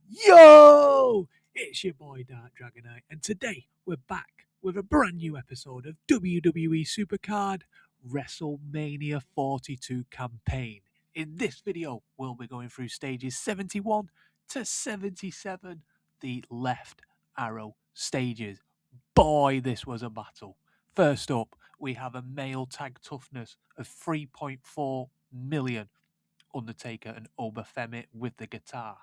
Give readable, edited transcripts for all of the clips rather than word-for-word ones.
Yo! It's your boy Dark Dragonite, and today we're back with a brand new episode of WWE Supercard WrestleMania 42 campaign. In this video, we'll be going through stages 71 to 77, the left arrow stages. Boy, this was a battle. First up, we have a male tag toughness of 3.4 million. Undertaker and Obafemi with the guitar.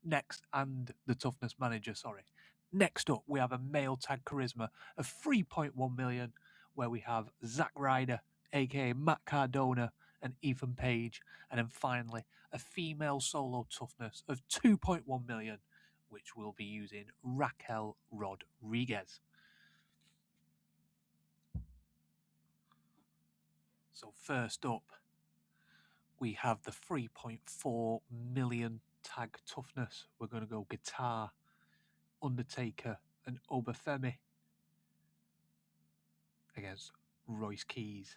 Next, and the toughness manager, sorry. Next up, we have a male tag charisma of 3.1 million, where we have Zack Ryder, aka Matt Cardona, and Ethan Page. And then finally, a female solo toughness of 2.1 million, which will be using Raquel Rodriguez. So first up, we have the 3.4 million tag toughness. We're going to go guitar, Undertaker, and Obafemi against Royce Keys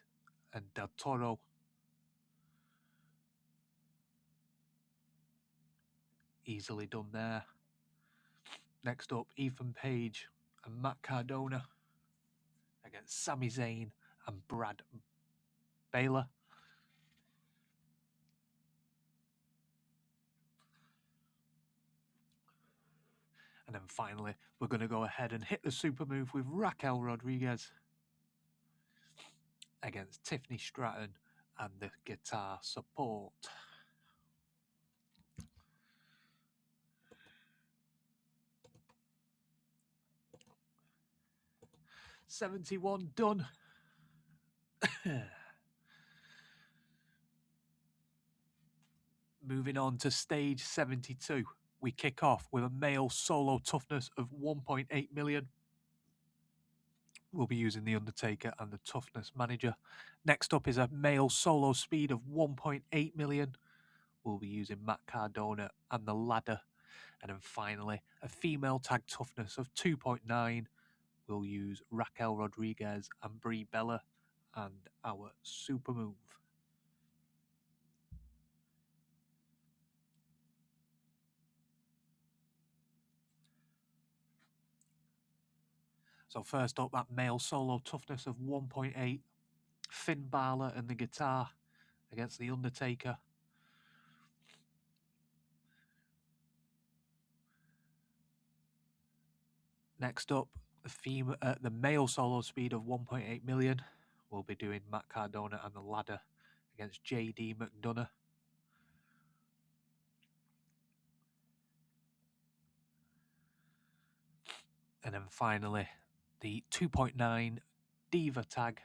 and Del Toro. Easily done there. Next up, Ethan Page and Matt Cardona against Sami Zayn and Brad Baylor. And then finally, we're going to go ahead and hit the super move with Raquel Rodriguez against Tiffany Stratton and the guitar support. '71 done. Moving on to stage 72, we kick off with a male solo toughness of 1.8 million. We'll be using the Undertaker and the toughness manager. Next up is a male solo speed of 1.8 million. We'll be using Matt Cardona and the ladder. And then finally, a female tag toughness of 2.9. We'll use Raquel Rodriguez and Brie Bella and our super move. So first up, that male solo toughness of 1.8. Finn Balor and the guitar against the Undertaker. Next up, the male solo speed of 1.8 million. We'll be doing Matt Cardona and the ladder against JD McDonough. And then finally, the 2.9 Diva tag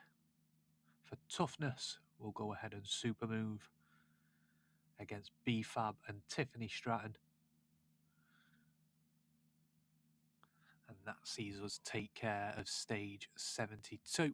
for toughness. We'll go ahead and super move against B-Fab and Tiffany Stratton. And that sees us take care of stage 72.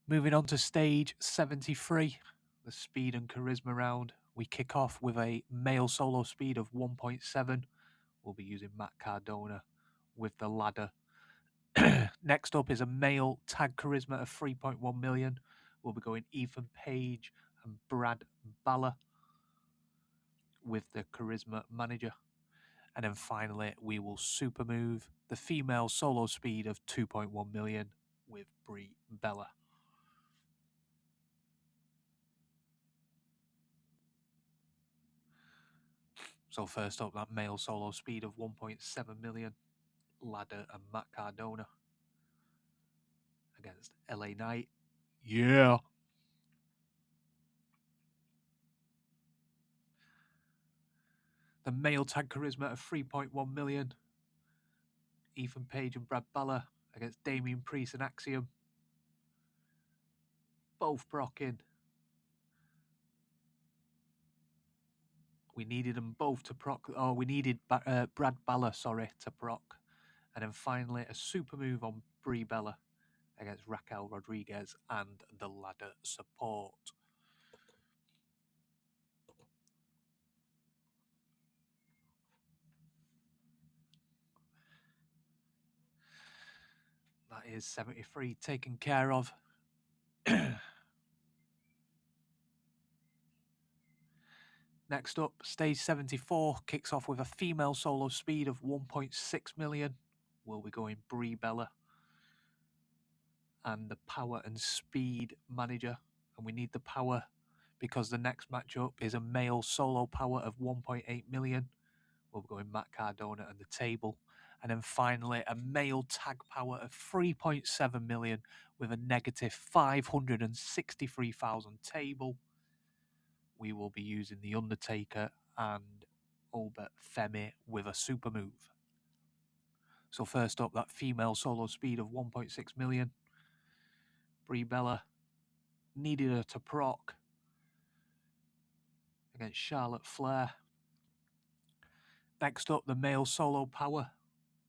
Moving on to stage 73, the speed and charisma round. We kick off with a male solo speed of 1.7. We'll be using Matt Cardona with the ladder. Next up is a male tag charisma of 3.1 million. We'll be going Ethan Page and Brad Baller with the charisma manager. And then finally, we will super move the female solo speed of 2.1 million with Brie Bella. So first up, that male solo speed of 1.7 million, ladder and Matt Cardona against LA Knight. Yeah. The male tag charisma of 3.1 million, Ethan Page and Brad Baller against Damian Priest and Axiom. Both procking. We needed them both to proc. Oh, we needed Brad Baller, to proc. And then finally, a super move on Brie Bella against Raquel Rodriguez and the ladder support. That is 73 taken care of. Next up, stage 74 kicks off with a female solo speed of 1.6 million. We'll be going Brie Bella and the power and speed manager. And we need the power because the next matchup is a male solo power of 1.8 million. We'll be going Matt Cardona and the table. And then finally, a male tag power of 3.7 million with a negative 563,000 table. We will be using the Undertaker and Albert Femi with a super move. So first up, that female solo speed of 1.6 million. Brie Bella needed her to proc against Charlotte Flair. Next up, the male solo power,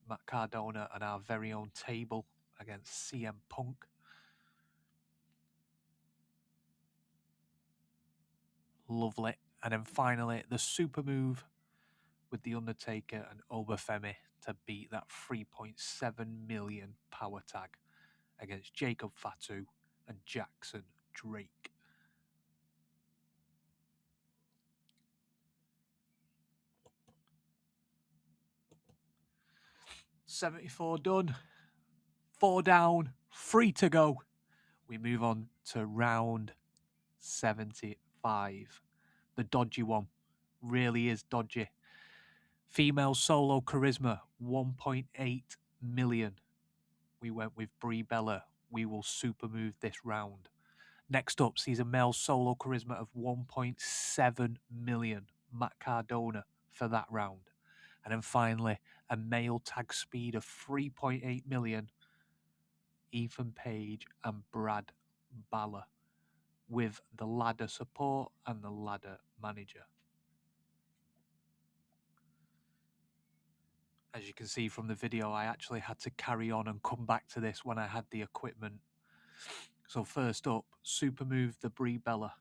Matt Cardona and our very own table against CM Punk. Lovely. And then finally, the super move with the Undertaker and Obafemi to beat that 3.7 million power tag against Jacob Fatu and Jackson Drake. $74 done. 4 down, 3 to go. We move on to round 75. The dodgy one. Really is dodgy. Female solo charisma, 1.8 million. We went with Brie Bella. We will super move this round. Next up sees a male solo charisma of 1.7 million. Matt Cardona for that round. And then finally, a male tag speed of 3.8 million. Ethan Page and Brad Balor with the ladder support and the ladder manager. As you can see from the video, I actually had to carry on and come back to this when I had the equipment. So first up, super move the Brie Bella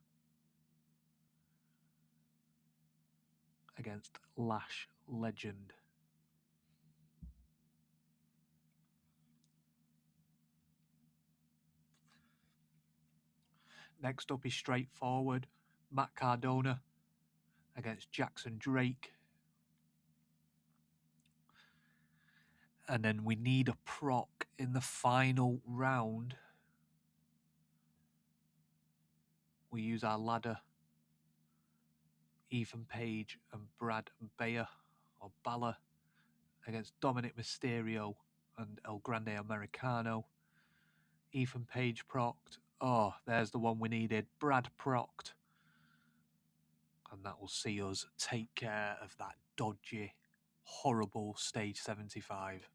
against Lash Legend. Next up is straightforward, Matt Cardona against Jackson Drake. And then we need a proc in the final round. We use our ladder, Ethan Page and Brad Bayer, or Balor, against Dominic Mysterio and El Grande Americano. Ethan Page procced. Oh, there's the one we needed. Brad procced. And that will see us take care of that dodgy, horrible stage 75.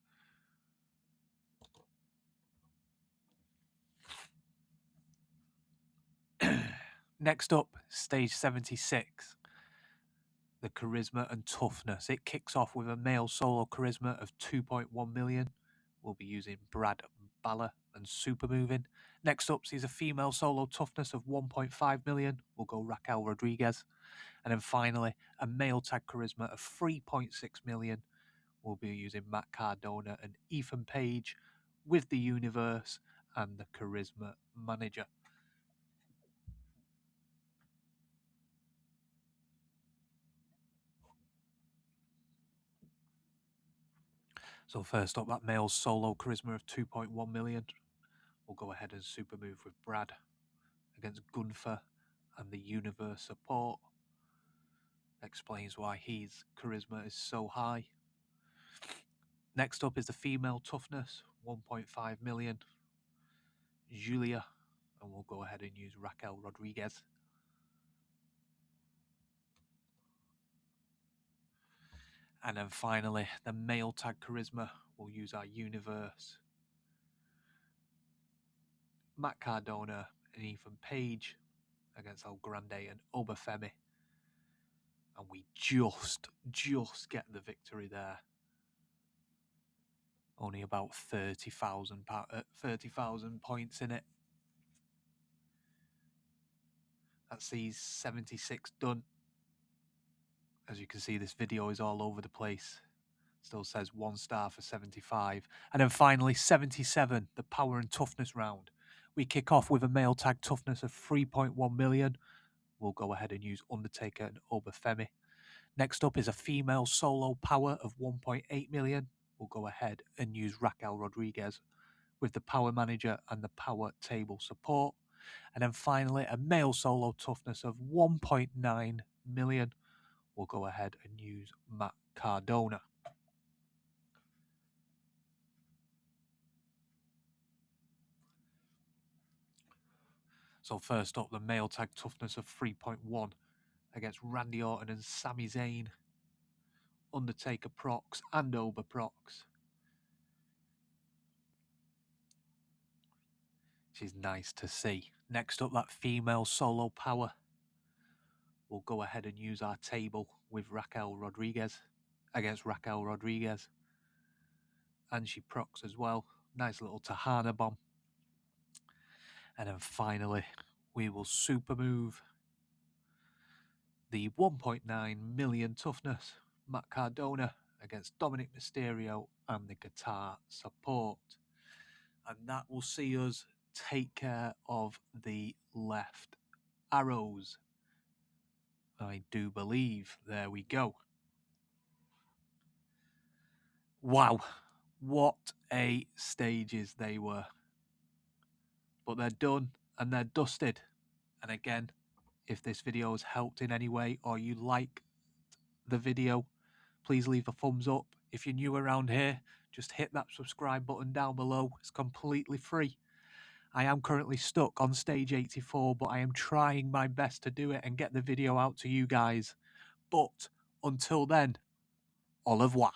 Next up, stage 76. The charisma and toughness. It kicks off with a male solo charisma of 2.1 million. We'll be using Brad Balor and super moving. Next up sees a female solo toughness of 1.5 million. We'll go Raquel Rodriguez. And then finally, a male tag charisma of 3.6 million. We'll be using Matt Cardona and Ethan Page with the universe and the charisma manager. So first up, that male solo charisma of 2.1 million. We'll go ahead and super move with Brad against Gunther and the universe support. Explains why his charisma is so high. Next up is the female toughness, 1.5 million. Julia, and we'll go ahead and use Raquel Rodriguez. And then finally, the male tag charisma, we'll use our universe. Matt Cardona and Ethan Page against El Grande and Obafemi. And we just get the victory there. Only about 30,000 points in it. That sees 76 done. As you can see, this video is all over the place. Still says 1 star for 75. And then finally, 77, the power and toughness round. We kick off with a male tag toughness of 3.1 million. We'll go ahead and use Undertaker and Obafemi. Next up is a female solo power of 1.8 million. We'll go ahead and use Raquel Rodriguez with the power manager and the power table support. And then finally, a male solo toughness of 1.9 million. We'll go ahead and use Matt Cardona. So first up, the male tag toughness of 3.1 against Randy Orton and Sami Zayn, Undertaker procs and Oba procs. Which is nice to see. Next up, that female solo power. We'll go ahead and use our table with Raquel Rodriguez against Raquel Rodriguez. And she procs as well. Nice little Tahana bomb. And then finally, we will super move the 1.9 million toughness Matt Cardona against Dominic Mysterio and the guitar support. And that will see us take care of the left arrows. I do believe. There we go. Wow. What a stages they were. But they're done and they're dusted. And again, if this video has helped in any way or you like the video, please leave a thumbs up. If you're new around here, just hit that subscribe button down below. It's completely free. I am currently stuck on stage 84, but I am trying my best to do it and get the video out to you guys. But until then, au revoir.